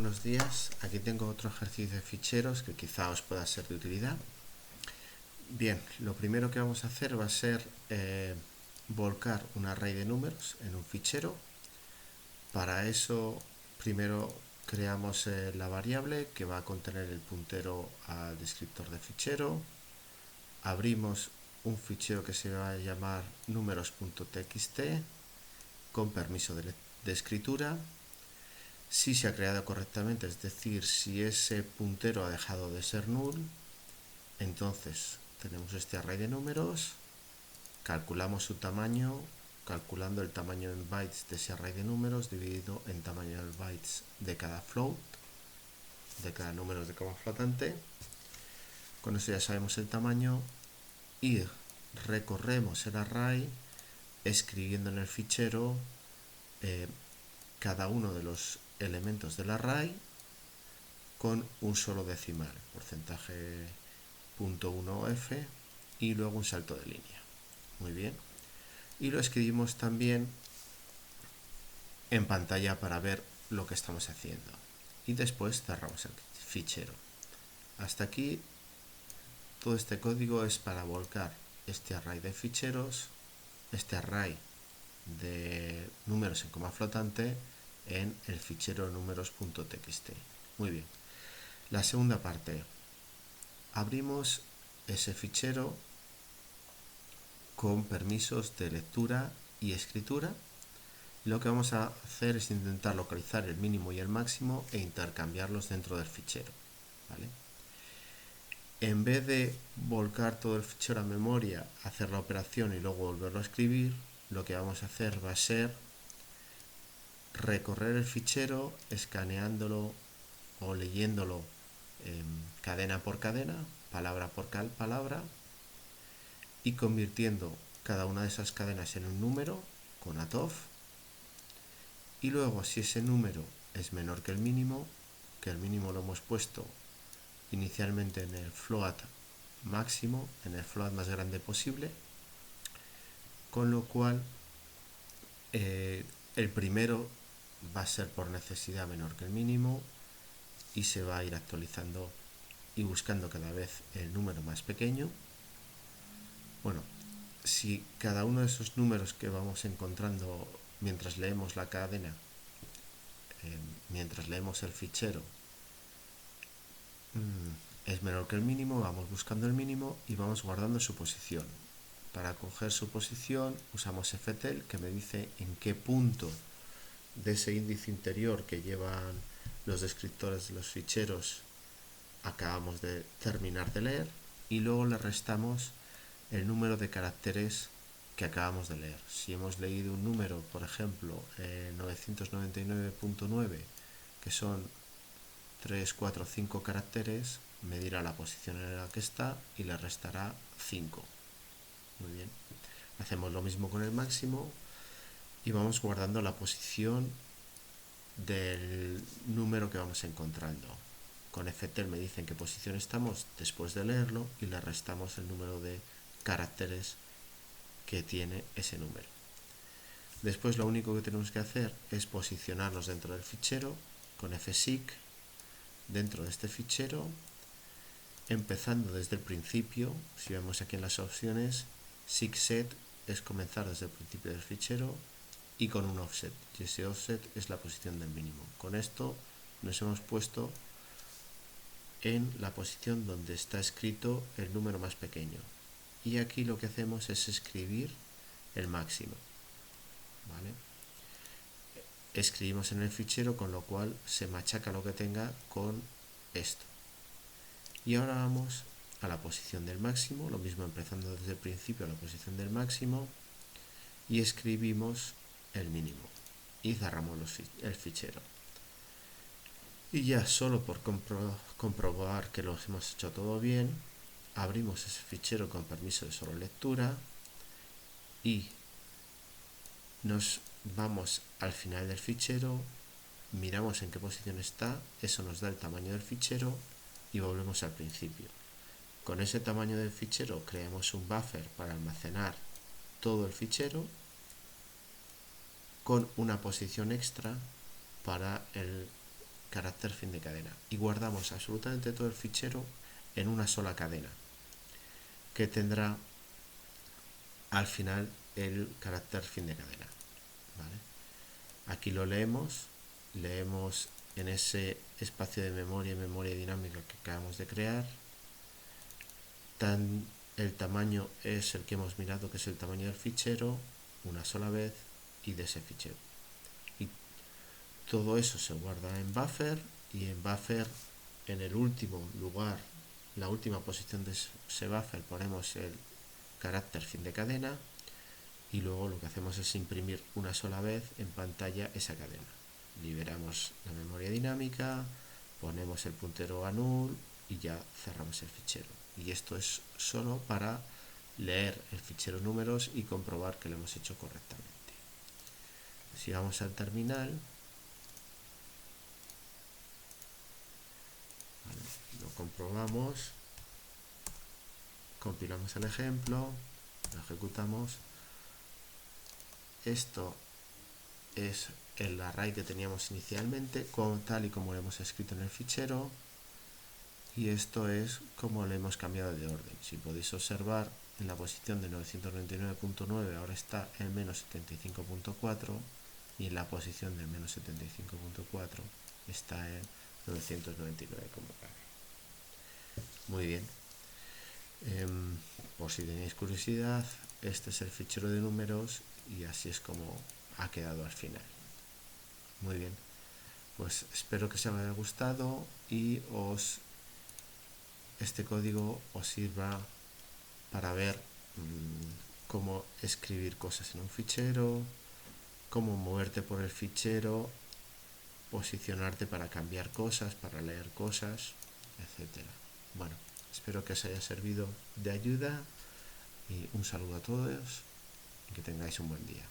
buenos días. Aquí tengo otro ejercicio de ficheros que quizá os pueda ser de utilidad. Bien, lo primero que vamos a hacer va a ser volcar un array de números en un fichero. Para eso, primero creamos la variable que va a contener el puntero al descriptor de fichero. Abrimos un fichero que se va a llamar números.txt con permiso de escritura. Si se ha creado correctamente, es decir, si ese puntero ha dejado de ser null, entonces tenemos este array de números, calculamos su tamaño, calculando el tamaño en bytes de ese array de números dividido en tamaño en bytes de cada float, de cada número de coma flotante. Con eso ya sabemos el tamaño y recorremos el array escribiendo en el fichero cada uno de los elementos del array con un solo decimal, porcentaje .1f y luego un salto de línea. Muy bien. Y lo escribimos también en pantalla para ver lo que estamos haciendo. Y después cerramos el fichero. Hasta aquí todo este código es para volcar este array de ficheros, este array de números en coma flotante en el fichero números.txt. Muy bien. La segunda parte. Abrimos ese fichero con permisos de lectura y escritura. Lo que vamos a hacer es intentar localizar el mínimo y el máximo e intercambiarlos dentro del fichero. ¿Vale? En vez de volcar todo el fichero a memoria, hacer la operación y luego volverlo a escribir, lo que vamos a hacer va a ser recorrer el fichero escaneándolo o leyéndolo cadena por cadena, palabra por palabra, y convirtiendo cada una de esas cadenas en un número con atof. Y luego, si ese número es menor que el mínimo lo hemos puesto inicialmente en el float máximo, en el float más grande posible, con lo cual el primero va a ser por necesidad menor que el mínimo y se va a ir actualizando y buscando cada vez el número más pequeño. Bueno, si cada uno de esos números que vamos encontrando mientras leemos la cadena, mientras leemos el fichero, es menor que el mínimo, vamos buscando el mínimo y vamos guardando su posición. Para coger su posición usamos ftel, que me dice en qué punto de ese índice interior que llevan los descriptores de los ficheros acabamos de terminar de leer, y luego le restamos el número de caracteres que acabamos de leer. Si hemos leído un número, por ejemplo, 999.9, que son 3, 4, 5 caracteres, me dirá la posición en la que está y le restará 5. Muy bien. Hacemos lo mismo con el máximo y vamos guardando la posición del número que vamos encontrando. Con ftel me dicen qué posición estamos después de leerlo y le restamos el número de caracteres que tiene ese número. Después lo único que tenemos que hacer es posicionarnos dentro del fichero con fseek dentro de este fichero, empezando desde el principio. Si vemos aquí en las opciones, seekset es comenzar desde el principio del fichero y con un offset, y ese offset es la posición del mínimo. Con esto nos hemos puesto en la posición donde está escrito el número más pequeño, y aquí lo que hacemos es escribir el máximo. ¿Vale? Escribimos en el fichero, con lo cual se machaca lo que tenga con esto. Y ahora vamos a la posición del máximo, lo mismo empezando desde el principio a la posición del máximo, y escribimos el mínimo y cerramos el fichero. Y ya solo por comprobar que lo hemos hecho todo bien, abrimos ese fichero con permiso de solo lectura y nos vamos al final del fichero, miramos en qué posición está, eso nos da el tamaño del fichero y volvemos al principio. Con ese tamaño del fichero creamos un buffer para almacenar todo el fichero con una posición extra para el carácter fin de cadena, y guardamos absolutamente todo el fichero en una sola cadena que tendrá al final el carácter fin de cadena, ¿vale? Aquí lo leemos en ese espacio de memoria dinámica que acabamos de crear. El tamaño es el que hemos mirado, que es el tamaño del fichero, una sola vez, y de ese fichero. Y todo eso se guarda en buffer, y en buffer, en el último lugar, la última posición de ese buffer, ponemos el carácter fin de cadena, y luego lo que hacemos es imprimir una sola vez en pantalla esa cadena. Liberamos la memoria dinámica, ponemos el puntero a null y ya cerramos el fichero. Y esto es solo para leer el fichero números y comprobar que lo hemos hecho correctamente. Si vamos al terminal, lo comprobamos, compilamos el ejemplo, lo ejecutamos. Esto es el array que teníamos inicialmente, tal y como lo hemos escrito en el fichero, y esto es como lo hemos cambiado de orden. Si podéis observar, en la posición de 999.9 ahora está en menos 75.4, y en la posición del menos 75.4 está en 999 como cabe. Muy bien. Por si tenéis curiosidad, este es el fichero de números y así es como ha quedado al final. Muy bien, pues espero que os haya gustado y este código os sirva para ver cómo escribir cosas en un fichero, cómo moverte por el fichero, posicionarte para cambiar cosas, para leer cosas, etcétera. Bueno, espero que os haya servido de ayuda y un saludo a todos y que tengáis un buen día.